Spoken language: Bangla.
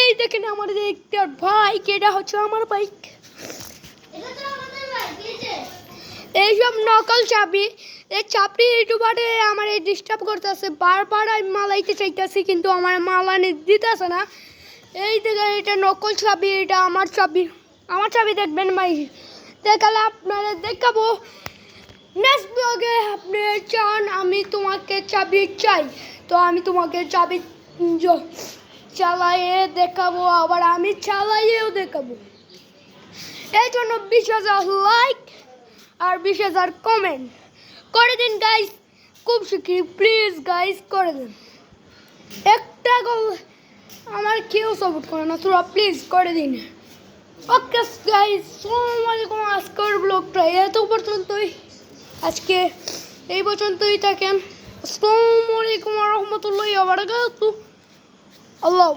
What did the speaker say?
এই দেখেন আমাদের একটা বাইক, এটা হচ্ছে আমার বাইক। এইসব নকল চাবি, এই চাবি ইউটিউবারে আমার এই ডিস্টার্ব করতেছে, বারবার আমি মালাইতে চাইতেছি কিন্তু আমার মালানি দিতেছে না। এই দেখেন এটা নকল চাবি, এটা আমার চাবি। আমার চাবি দেখবেন ভাই, দেখালে আপনারা দেখাবো নেক্সট ব্লগে। আপনি চান আমি তোমাকে চাবি চাই, তো আমি তোমাকে চাবি চালাইয়ে দেখাবো, আবার আমি চালাইয়েও দেখাবো। এই জন্য 20,000 লাইক আর 20,000 কমেন্ট করে দিন গাইস, খুব শিগগিরই প্লিজ গাইস করে দিন। একটা আমার কেউ সাপোর্ট করে না, তোরা প্লিজ করে দিন। ওকে গাইস, আসসালামু আলাইকুম। আজকের ব্লগটা এত পর্যন্তই, আজকে এই পর্যন্তই থাকেন। আসসালামু আলাইকুম ওয়া রাহমাতুল্লাহি ওয়া বারাকাতুহু। আল্লাহ।